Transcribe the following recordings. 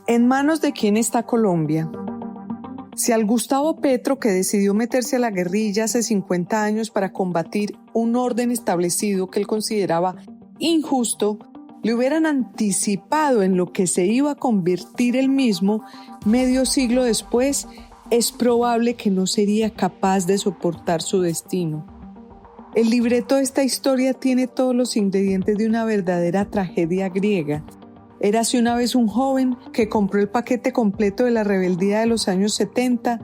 ¿En manos de quién está Colombia? Si al Gustavo Petro, que decidió meterse a la guerrilla hace 50 años para combatir un orden establecido que él consideraba injusto, le hubieran anticipado en lo que se iba a convertir él mismo medio siglo después, es probable que no sería capaz de soportar su destino. El libreto de esta historia tiene todos los ingredientes de una verdadera tragedia griega. Érase una vez un joven que compró el paquete completo de la rebeldía de los años 70,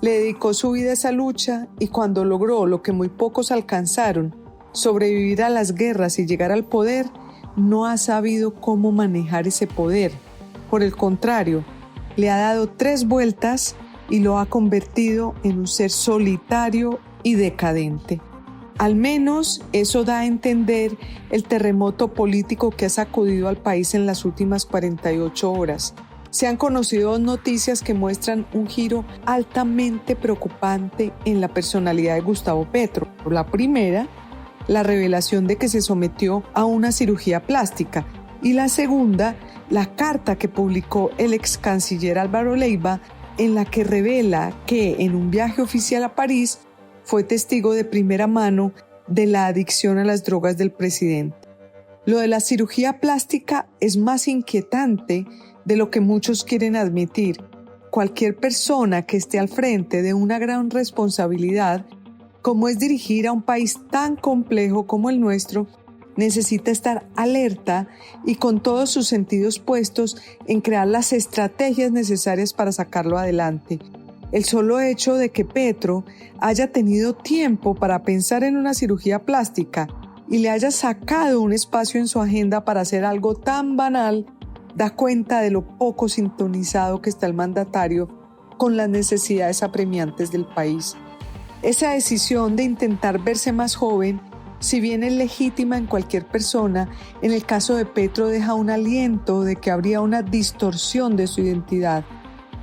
le dedicó su vida a esa lucha y cuando logró lo que muy pocos alcanzaron, sobrevivir a las guerras y llegar al poder, no ha sabido cómo manejar ese poder. Por el contrario, le ha dado 3 vueltas y lo ha convertido en un ser solitario y decadente. Al menos eso da a entender el terremoto político que ha sacudido al país en las últimas 48 horas. Se han conocido 2 noticias que muestran un giro altamente preocupante en la personalidad de Gustavo Petro. La primera, la revelación de que se sometió a una cirugía plástica, y la segunda, la carta que publicó el ex canciller Álvaro Leiva, en la que revela que en un viaje oficial a París fue testigo de primera mano de la adicción a las drogas del presidente. Lo de la cirugía plástica es más inquietante de lo que muchos quieren admitir. Cualquier persona que esté al frente de una gran responsabilidad, como es dirigir a un país tan complejo como el nuestro, necesita estar alerta y con todos sus sentidos puestos en crear las estrategias necesarias para sacarlo adelante. El solo hecho de que Petro haya tenido tiempo para pensar en una cirugía plástica y le haya sacado un espacio en su agenda para hacer algo tan banal, da cuenta de lo poco sintonizado que está el mandatario con las necesidades apremiantes del país. Esa decisión de intentar verse más joven, si bien es legítima en cualquier persona, en el caso de Petro deja un aliento de que habría una distorsión de su identidad.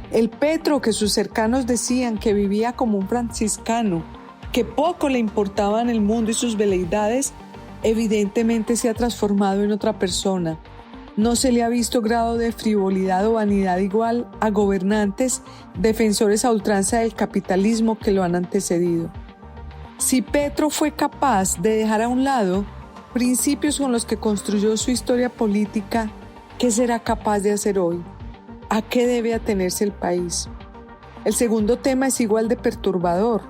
El Petro que sus cercanos decían que vivía como un franciscano, que poco le importaban el mundo y sus veleidades, evidentemente se ha transformado en otra persona. No se le ha visto grado de frivolidad o vanidad igual a gobernantes defensores a ultranza del capitalismo que lo han antecedido. Si Petro fue capaz de dejar a un lado principios con los que construyó su historia política, ¿qué será capaz de hacer hoy? ¿A qué debe atenerse el país? El segundo tema es igual de perturbador.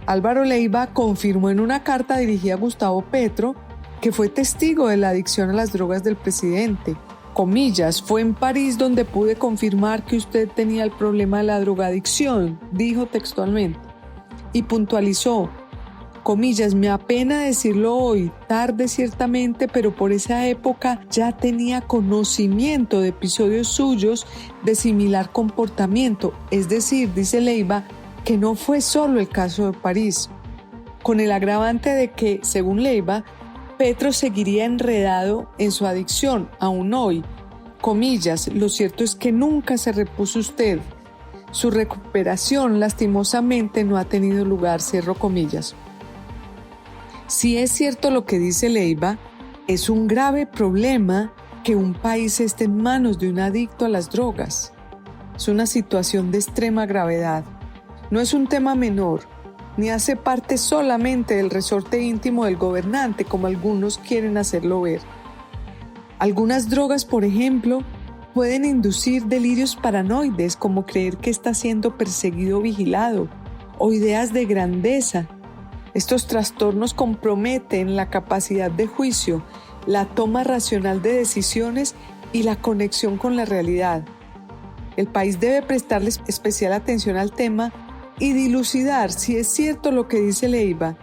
Álvaro Leiva confirmó en una carta dirigida a Gustavo Petro que fue testigo de la adicción a las drogas del presidente. Comillas, fue en París donde pude confirmar que usted tenía el problema de la drogadicción, dijo textualmente. Y puntualizó, comillas, me apena decirlo hoy, tarde ciertamente, pero por esa época ya tenía conocimiento de episodios suyos de similar comportamiento. Es decir, dice Leiva, que no fue solo el caso de París, con el agravante de que, según Leiva, Petro seguiría enredado en su adicción, aún hoy. Comillas, lo cierto es que nunca se repuso usted. Su recuperación, lastimosamente, no ha tenido lugar, cierro comillas. Si es cierto lo que dice Leiva, es un grave problema que un país esté en manos de un adicto a las drogas. Es una situación de extrema gravedad. No es un tema menor, ni hace parte solamente del resorte íntimo del gobernante, como algunos quieren hacerlo ver. Algunas drogas, por ejemplo, pueden inducir delirios paranoides, como creer que está siendo perseguido o vigilado, o ideas de grandeza. Estos trastornos comprometen la capacidad de juicio, la toma racional de decisiones y la conexión con la realidad. El país debe prestarle especial atención al tema y dilucidar si es cierto lo que dice Leiva,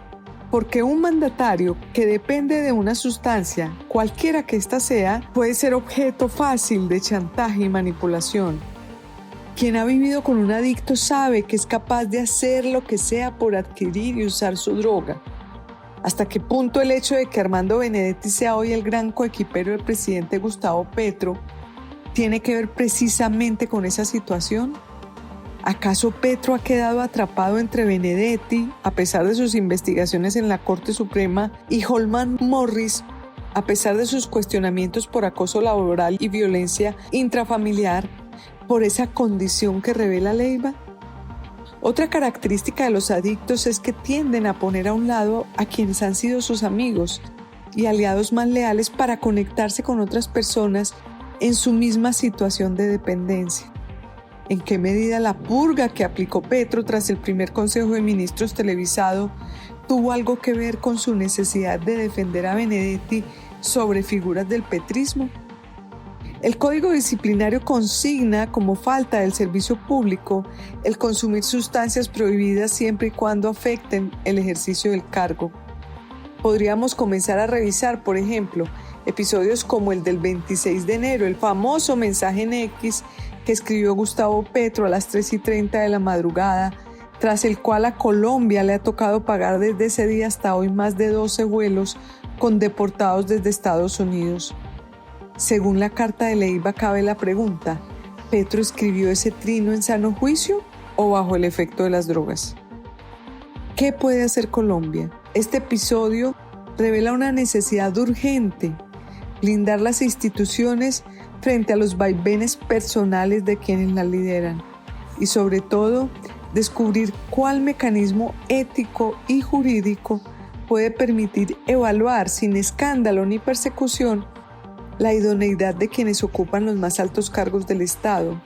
porque un mandatario que depende de una sustancia, cualquiera que ésta sea, puede ser objeto fácil de chantaje y manipulación. Quien ha vivido con un adicto sabe que es capaz de hacer lo que sea por adquirir y usar su droga. ¿Hasta qué punto el hecho de que Armando Benedetti sea hoy el gran coequipero del presidente Gustavo Petro tiene que ver precisamente con esa situación? ¿Acaso Petro ha quedado atrapado entre Benedetti, a pesar de sus investigaciones en la Corte Suprema, y Holman Morris, a pesar de sus cuestionamientos por acoso laboral y violencia intrafamiliar? por esa condición que revela Leiva? Otra característica de los adictos es que tienden a poner a un lado a quienes han sido sus amigos y aliados más leales para conectarse con otras personas en su misma situación de dependencia. ¿En qué medida la purga que aplicó Petro tras el primer Consejo de Ministros televisado tuvo algo que ver con su necesidad de defender a Benedetti sobre figuras del petrismo? El Código Disciplinario consigna como falta del servicio público el consumir sustancias prohibidas siempre y cuando afecten el ejercicio del cargo. Podríamos comenzar a revisar, por ejemplo, episodios como el del 26 de enero, el famoso mensaje en X que escribió Gustavo Petro a las 3:30 de la madrugada, tras el cual a Colombia le ha tocado pagar desde ese día hasta hoy más de 12 vuelos con deportados desde Estados Unidos. Según la carta de Leiva, cabe la pregunta: ¿Petro escribió ese trino en sano juicio o bajo el efecto de las drogas? ¿Qué puede hacer Colombia? Este episodio revela una necesidad urgente: blindar las instituciones frente a los vaivenes personales de quienes las lideran y, sobre todo, descubrir cuál mecanismo ético y jurídico puede permitir evaluar sin escándalo ni persecución la idoneidad de quienes ocupan los más altos cargos del Estado.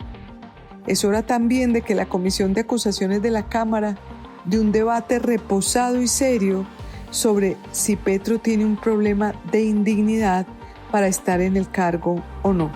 Es hora también de que la Comisión de Acusaciones de la Cámara dé un debate reposado y serio sobre si Petro tiene un problema de indignidad para estar en el cargo o no.